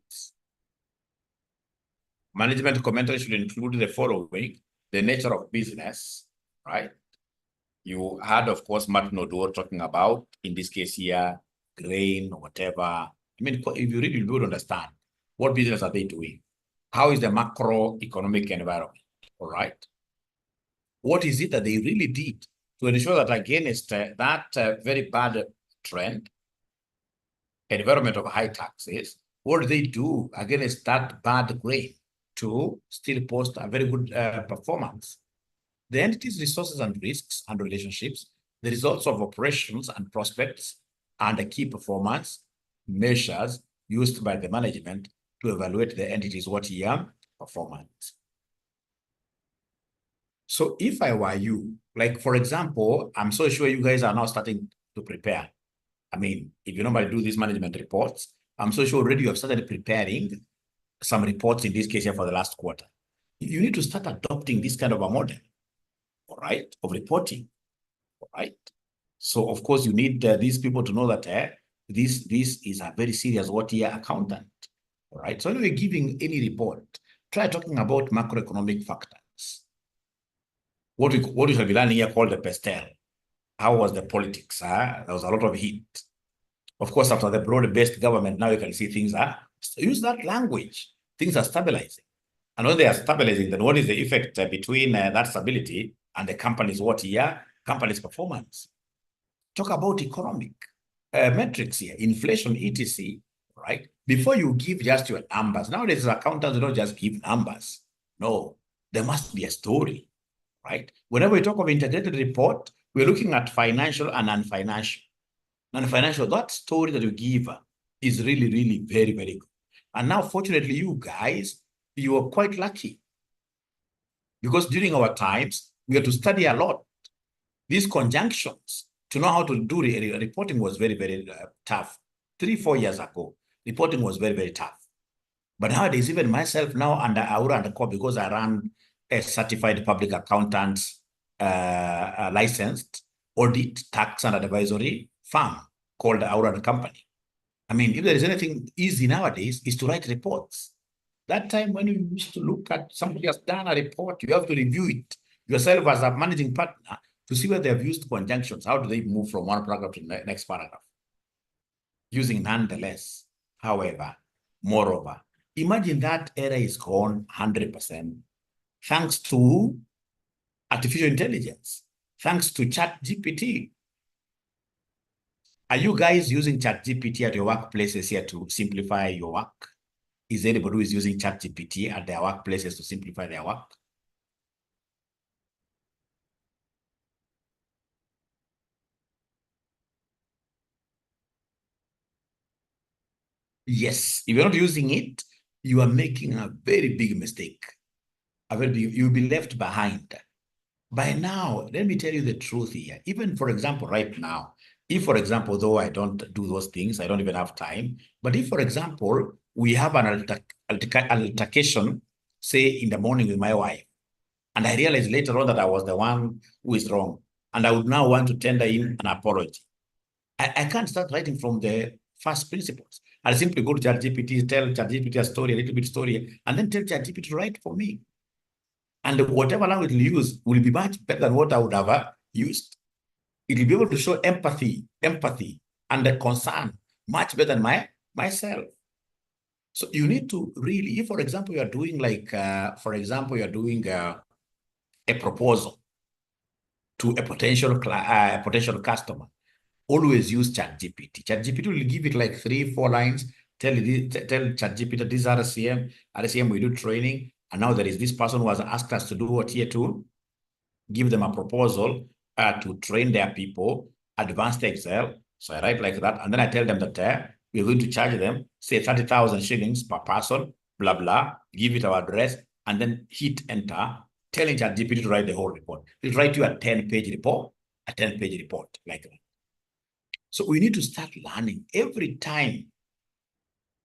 Speaker 1: management commentary should include the following: the nature of business, right? You had, of course, Martin Odor talking about, in this case here, grain or whatever. I mean, if you read, you'll be able to understand what business are they doing? How is the macroeconomic environment, all right? What is it that they really did to ensure that against that very bad trend, environment of high taxes, what do they do against that bad grain to still post a very good performance? The entity's resources and risks and relationships, the results of operations and prospects, and the key performance measures used by the management to evaluate the entity's what-year performance. So if I were you, like, for example, I'm so sure you guys are now starting to prepare. I mean, if you normally do these management reports, I'm so sure already you have started preparing some reports, in this case here, for the last quarter. You need to start adopting this kind of a model, all right, of reporting, all right? So, of course, you need these people to know that this is a very serious what-year accountant, all right? So when we're giving any report, try talking about macroeconomic factors. What we shall be learning here called the pestel. How was the politics? There was a lot of heat. Of course, after the broad-based government, now you can see things are, use that language. Things are stabilizing. And when they are stabilizing, then what is the effect between that stability and the company's what year? Company's performance. Talk about economic metrics here, inflation, etc., right? Before you give just your numbers. Nowadays, accountants don't just give numbers. No, there must be a story, right? Whenever we talk of integrated report, we're looking at financial and non-financial. Non-financial, that story that you give is really, really very, very good. And now, fortunately, you guys, you are quite lucky. Because during our times, we had to study a lot. These conjunctions, to know how to do reporting was very, very tough. 3-4 years ago, reporting was very, very tough. But nowadays, even myself now under Aura and Co, because I run a certified public accountant licensed audit, tax and advisory firm called Aura and Company. I mean, if there is anything easy nowadays, is to write reports. That time when you used to look at somebody has done a report, you have to review it yourself as a managing partner to see where they have used conjunctions. How do they move from one paragraph to the next paragraph? Using nonetheless. However, moreover, imagine that error is gone 100% thanks to artificial intelligence, thanks to ChatGPT. Are you guys using ChatGPT at your workplaces here to simplify your work? Is anybody who is using ChatGPT at their workplaces to simplify their work? Yes, if you're not using it, you are making a very big mistake. You'll be left behind. By now, let me tell you the truth here. Even, for example, right now, if, for example, though I don't do those things, I don't even have time, but if, for example, we have an altercation, say, in the morning with my wife, and I realized later on that I was the one who is wrong, and I would now want to tender in an apology, I can't start writing from the first principles. I'll simply go to ChatGPT, tell ChatGPT a story, a little bit story, and then tell ChatGPT to write for me. And whatever language it will use will be much better than what I would have used. It will be able to show empathy, and the concern much better than myself. So you need to really, if, for example, you are doing like, a proposal to a potential customer, always use ChatGPT. ChatGPT will give it like 3-4 lines, tell ChatGPT, this RCM, we do training, and now there is this person who has asked us to do what here to give them a proposal to train their people, advanced Excel. So I write like that, and then I tell them that we're going to charge them, say 30,000 shillings per person, blah, blah, give it our address, and then hit enter, telling ChatGPT to write the whole report. It'll write you a 10-page report, like that. So we need to start learning every time,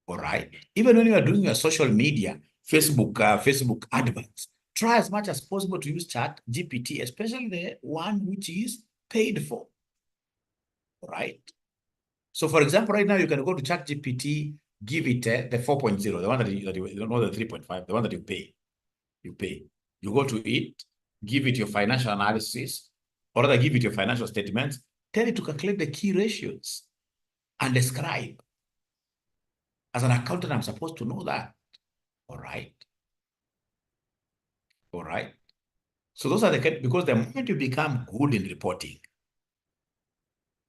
Speaker 1: all right? Even when you are doing your social media, Facebook adverts, try as much as possible to use ChatGPT, especially the one which is paid for, all right? So for example, right now you can go to ChatGPT, give it the 4.0, the one that you don't know, the 3.5, the one that you pay. You go to it, give it your financial analysis, or rather give it your financial statements, tell it to calculate the key ratios and describe. As an accountant, I'm supposed to know that. All right. All right. So those are because the moment you become good in reporting.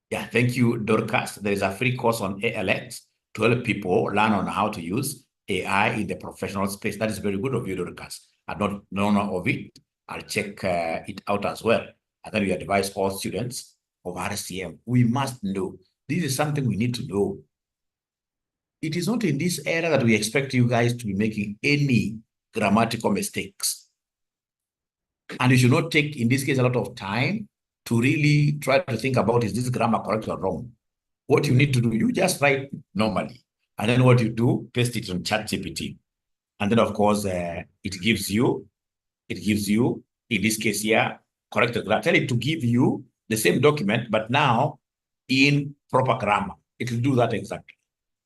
Speaker 1: Yeah, thank you, Dorcas. There is a free course on ALX to help people learn on how to use AI in the professional space. That is very good of you, Dorcas. I don't know of it. I'll check it out as well. And then we advise all students of RCM. We must know. This is something we need to know. It is not in this era that we expect you guys to be making any grammatical mistakes. And you should not take, in this case, a lot of time to really try to think about, is this grammar correct or wrong? What you need to do, you just write normally. And then what you do, paste it on ChatGPT. And then, of course, it gives you, in this case here, corrected grammar. Tell it to give you the same document, but now in proper grammar. It will do that exactly.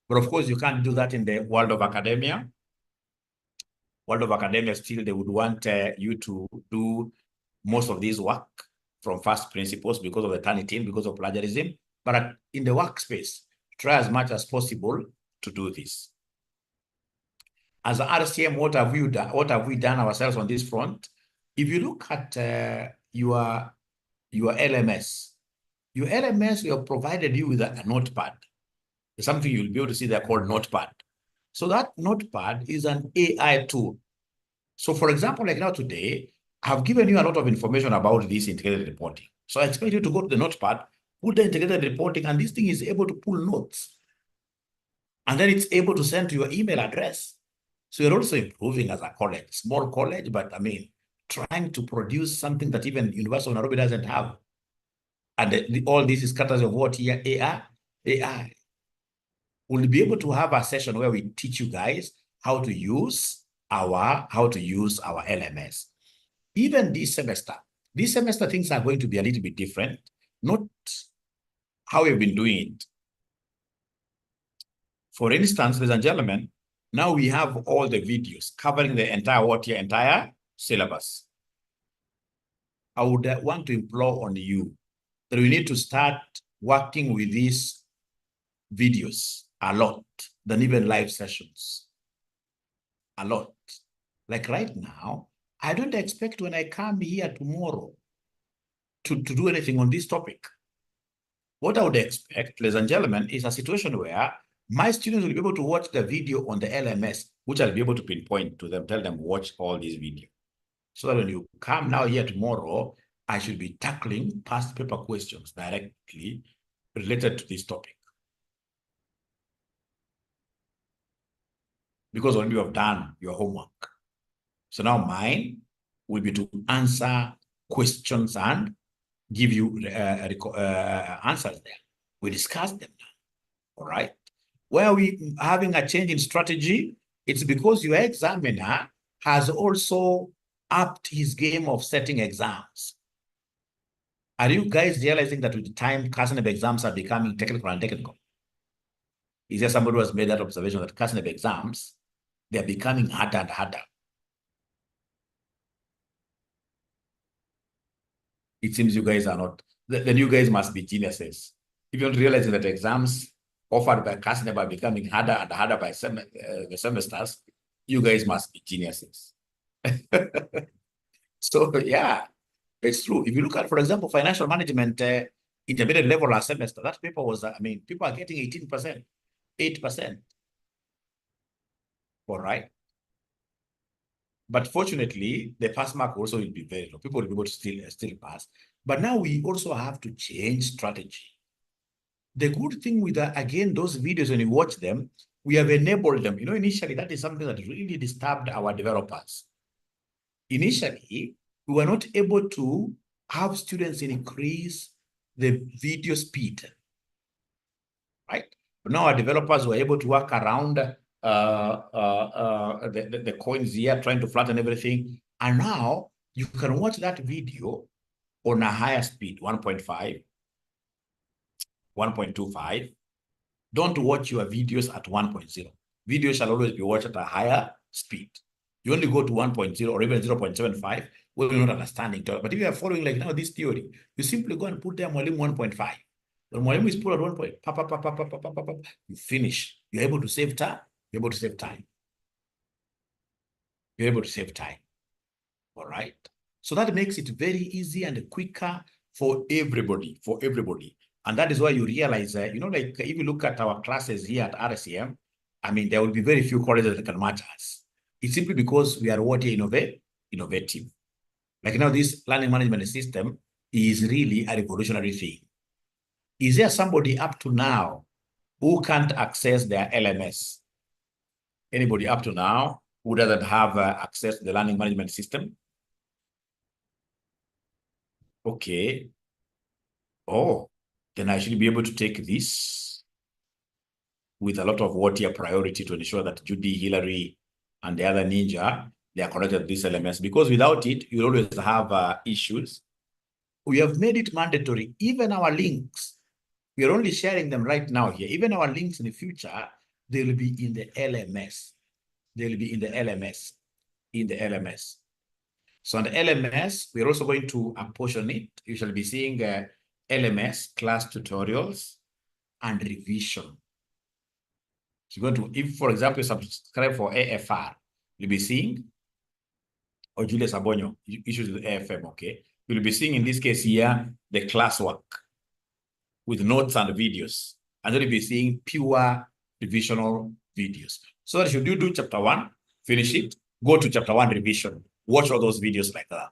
Speaker 1: But of course, you can't do that in the world of academia. world of academia, still they would want you to do most of this work from first principles because of the Turnitin, because of plagiarism. But in the workspace, try as much as possible to do this. As an RCM, what have we done? What have we done ourselves on this front? If you look at your LMS, we have provided you with a notepad. There's something you'll be able to see there called notepad. So that notepad is an AI tool. So for example, like now today, I've given you a lot of information about this integrated reporting. So I expect you to go to the notepad, put the integrated reporting, and this thing is able to pull notes. And then it's able to send to your email address. So you're also improving as a college, small college, but I mean, trying to produce something that even University of Nairobi doesn't have. And all this is courtesy of what here? AI. We'll be able to have a session where we teach you guys how to use our LMS. Even this semester things are going to be a little bit different, not how we've been doing it. For instance, ladies and gentlemen, now we have all the videos covering the entire syllabus. I would want to implore on you that we need to start working with these videos a lot than even live sessions. A lot. Like right now, I don't expect when I come here tomorrow to do anything on this topic. What I would expect, ladies and gentlemen, is a situation where my students will be able to watch the video on the LMS, which I'll be able to pinpoint to them, tell them, watch all these videos. So that when you come now here tomorrow, I should be tackling past paper questions directly related to this topic. Because when you have done your homework. So now mine will be to answer questions and give you answers there. We discussed them now, all right? Where we having a change in strategy, it's because your examiner has also upped his game of setting exams. Are you guys realizing that with time, CASNEB exams are becoming technical and technical? Is there somebody who has made that observation that CASNEB exams, they're becoming harder and harder? It seems you guys are not. The new guys must be geniuses. If you're not realizing that exams offered by CASNEB are becoming harder and harder by the semesters, you guys must be geniuses. So yeah, it's true. If you look at, for example, financial management intermediate level last semester, that paper was, I mean, people are getting 18%, 8%. All right. But fortunately, the pass mark also will be very low. People will be able to still pass. But now we also have to change strategy. The good thing with, again, those videos, when you watch them, we have enabled them. You know, initially, that is something that really disturbed our developers. Initially, we were not able to have students increase the video speed, right? But now our developers were able to work around the coins here, trying to flatten everything. And now you can watch that video on a higher speed, 1.5, 1.25. Don't watch your videos at 1.0. Videos shall always be watched at a higher speed. You only go to 1.0 or even 0.75 when you're not understanding. But if you are following like now this theory, you simply go and put there Mwalimu 1.5. When Mwalimu is put at 1 point, you finish. You're able to save time. You're able to save time. You're able to save time. All right. So that makes it very easy and quicker for everybody, And that is why you realize, you know, like if you look at our classes here at RCM, I mean, there will be very few colleges that can match us. It's simply because we are what innovative. Like now, this learning management system is really a revolutionary thing. Is there somebody up to now who can't access their LMS? Anybody up to now who doesn't have access to the learning management system? Okay. Oh, then I should be able to take this with a lot of water priority to ensure that Judy, Hillary, and the other ninja, they are connected to this LMS, because without it, you always have issues. We have made it mandatory. Even our links, we are only sharing them right now here. Even our links in the future, they will be in the LMS. They will be in the LMS. in the LMS. So on the LMS, we're also going to apportion it. You shall be seeing LMS class tutorials and revision. So you're going to, if for example, you subscribe for AFR, you'll be seeing, or Julius Abonyo, issues with AFM, okay? You'll be seeing in this case here, the classwork with notes and videos. And then you'll be seeing pure revisional videos. So that should you do chapter 1, finish it, go to chapter 1 revision, watch all those videos like that.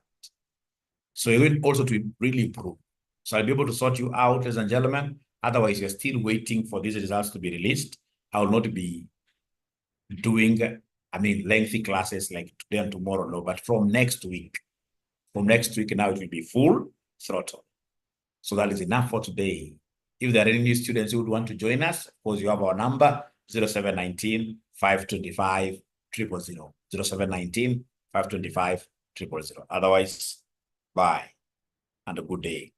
Speaker 1: So you're going also to really improve. So I'll be able to sort you out, ladies and gentlemen. Otherwise, you're still waiting for these results to be released. I will not be doing, lengthy classes like today and tomorrow, no, but from next week now, it will be full throttle. So that is enough for today. If there are any new students who would want to join us, of course, you have our number, 0719 525 000, 0719 525 000. Otherwise, bye and a good day.